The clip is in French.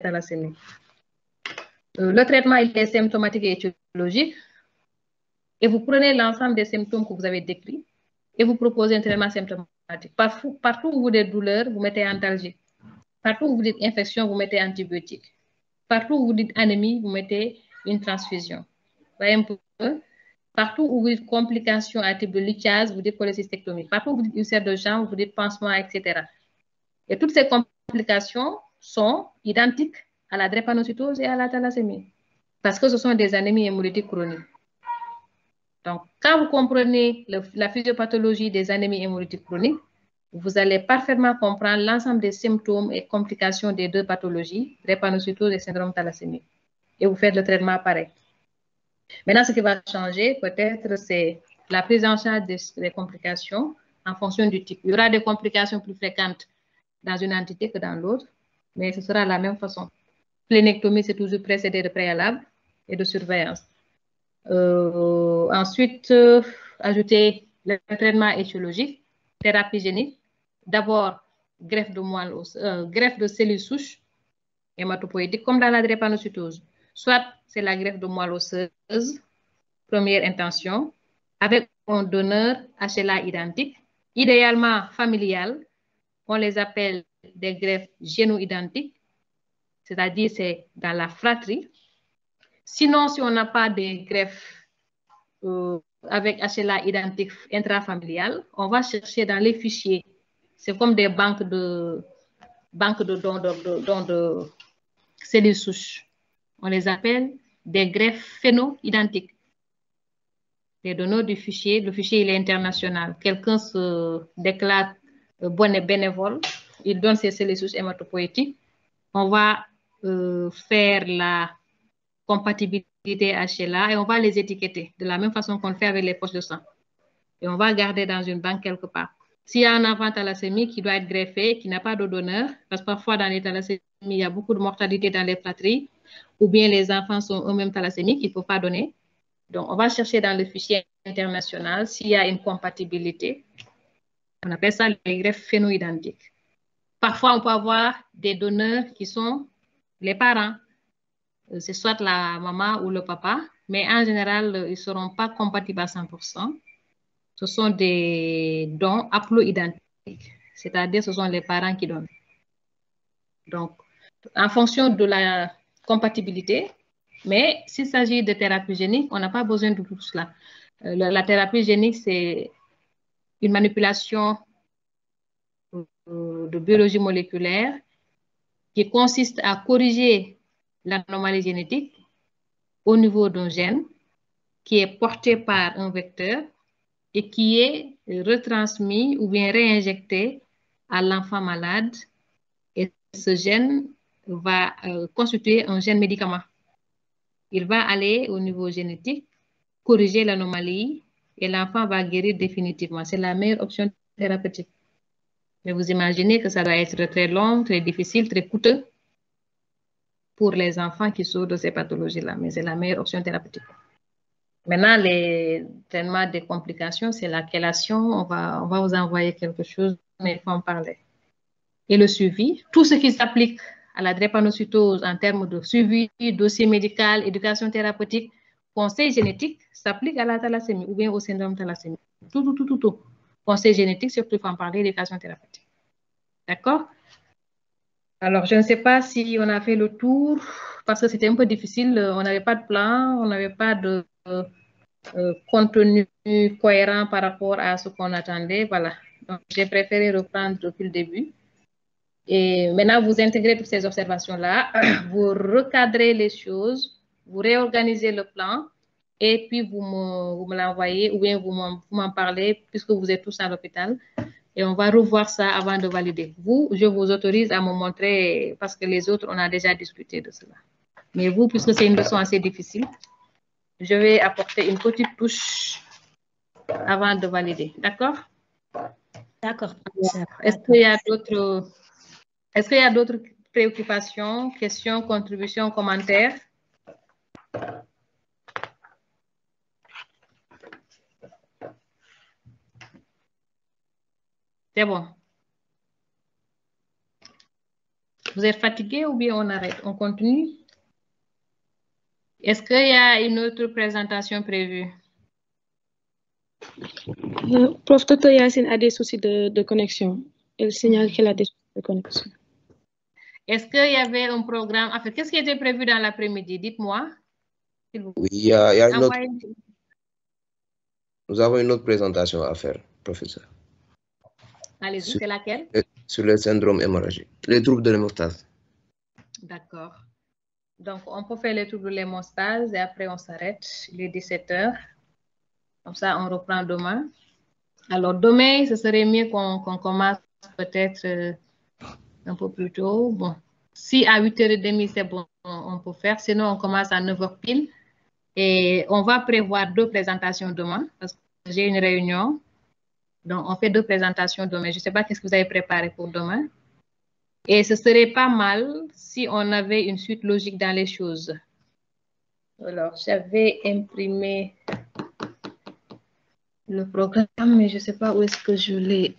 thalassémie. Le traitement, il est symptomatique et étiologique. Et vous prenez l'ensemble des symptômes que vous avez décrits et vous proposez un traitement symptomatique. Partout où vous dites douleur, vous mettez antalgique. Partout où vous dites infection, vous mettez antibiotique. Partout où vous dites anémie, vous mettez une transfusion. Vous voyez un peu? Partout où vous dites complications à type de lithiase, vous dites cholécystectomie. Partout où vous dites ulcère de jambe, vous dites pansement, etc. Et toutes ces complications sont identiques à la drépanocytose et à la thalassémie parce que ce sont des anémies hémolytiques chroniques. Donc, quand vous comprenez la physiopathologie des anémies hémolytiques chroniques, vous allez parfaitement comprendre l'ensemble des symptômes et complications des deux pathologies, drépanocytose et syndrome thalassémique. Et vous faites le traitement pareil. Maintenant, ce qui va changer, peut-être, c'est la prise en charge des complications en fonction du type. Il y aura des complications plus fréquentes dans une entité que dans l'autre, mais ce sera la même façon. Plénectomie, c'est toujours précédé de préalable et de surveillance. Ensuite, ajouter le traitement étiologique, thérapie génique. D'abord, greffe de cellules souches hématopoïétiques, comme dans la drépanocytose. Soit c'est la greffe de moelle osseuse, première intention, avec un donneur HLA identique, idéalement familial. On les appelle des greffes géno-identiques, c'est-à-dire c'est dans la fratrie. Sinon, si on n'a pas de greffes avec HLA identique intrafamilial, on va chercher dans les fichiers. C'est comme des banques de dons de cellules souches. On les appelle des greffes phéno-identiques. Les donneurs du fichier, le fichier il est international. Quelqu'un se déclare bon et bénévole, il donne ses cellules souches hématopoïétiques. On va faire la compatibilité HLA et on va les étiqueter de la même façon qu'on le fait avec les poches de sang. Et on va garder dans une banque quelque part. S'il y a un enfant thalassémique qui doit être greffé, qui n'a pas de donneur, parce que parfois dans les thalassémies, il y a beaucoup de mortalité dans les fratries, ou bien les enfants sont eux-mêmes thalassémiques, il ne faut pas donner. Donc, on va chercher dans le fichier international s'il y a une compatibilité. On appelle ça les greffes phéno-identiques. Parfois, on peut avoir des donneurs qui sont les parents. C'est soit la maman ou le papa, mais en général, ils ne seront pas compatibles à 100%. Ce sont des dons haplo-identiques, c'est-à-dire ce sont les parents qui donnent. Donc, en fonction de la compatibilité, mais s'il s'agit de thérapie génique, on n'a pas besoin de tout cela. La thérapie génique, c'est une manipulation de biologie moléculaire qui consiste à corriger l'anomalie génétique au niveau d'un gène qui est porté par un vecteur et qui est retransmis ou bien réinjecté à l'enfant malade. Et ce gène va constituer un gène médicament. Il va aller au niveau génétique, corriger l'anomalie et l'enfant va guérir définitivement. C'est la meilleure option thérapeutique. Mais vous imaginez que ça doit être très long, très difficile, très coûteux pour les enfants qui souffrent de ces pathologies-là. Mais c'est la meilleure option thérapeutique. Maintenant, les traitements des complications, c'est la chélation. On va vous envoyer quelque chose, mais il faut en parler. Et le suivi, tout ce qui s'applique à la drépanocytose en termes de suivi, dossier médical, éducation thérapeutique, conseil génétique, s'applique à la thalassémie ou bien au syndrome thalassémique. Tout. Conseil génétique, surtout il faut en parler, éducation thérapeutique. D'accord? Alors, je ne sais pas si on a fait le tour, parce que c'était un peu difficile. On n'avait pas de plan, on n'avait pas de contenu cohérent par rapport à ce qu'on attendait. Voilà. Donc, j'ai préféré reprendre depuis le début. Et maintenant, vous intégrez toutes ces observations-là, vous recadrez les choses, vous réorganisez le plan, et puis vous me l'envoyez, ou bien vous m'en parlez, puisque vous êtes tous à l'hôpital, et on va revoir ça avant de valider. Vous, je vous autorise à me montrer, parce que les autres, on a déjà discuté de cela. Mais vous, puisque c'est une leçon assez difficile, je vais apporter une petite touche avant de valider. D'accord? D'accord. Est-ce qu'il y a d'autres... Est-ce qu'il y a d'autres préoccupations, questions, contributions, commentaires? C'est bon. Vous êtes fatigué ou bien on arrête? On continue? Est-ce qu'il y a une autre présentation prévue? Prof, Dr Yacine a des soucis de connexion. Elle signale qu'elle a des soucis de connexion. Est-ce qu'il y avait un programme? En fait, qu'est-ce qui était prévu dans l'après-midi? Dites-moi. Oui, il y a une autre... Nous avons une autre présentation à faire, professeur. Allez-y, c'est laquelle? Sur le syndrome hémorragique, les troubles de l'hémostase. D'accord. Donc, on peut faire les troubles de l'hémostase et après on s'arrête. Il est 17 h. Comme ça, on reprend demain. Alors, demain, ce serait mieux qu'on commence peut-être un peu plus tôt. Bon, si à 8h30, c'est bon, on peut faire. Sinon, on commence à 9 h pile. Et on va prévoir 2 présentations demain parce que j'ai une réunion. Donc, on fait 2 présentations demain. Je ne sais pas qu'est-ce que vous avez préparé pour demain. Et ce serait pas mal si on avait une suite logique dans les choses. Alors, j'avais imprimé le programme, mais je ne sais pas où est-ce que je l'ai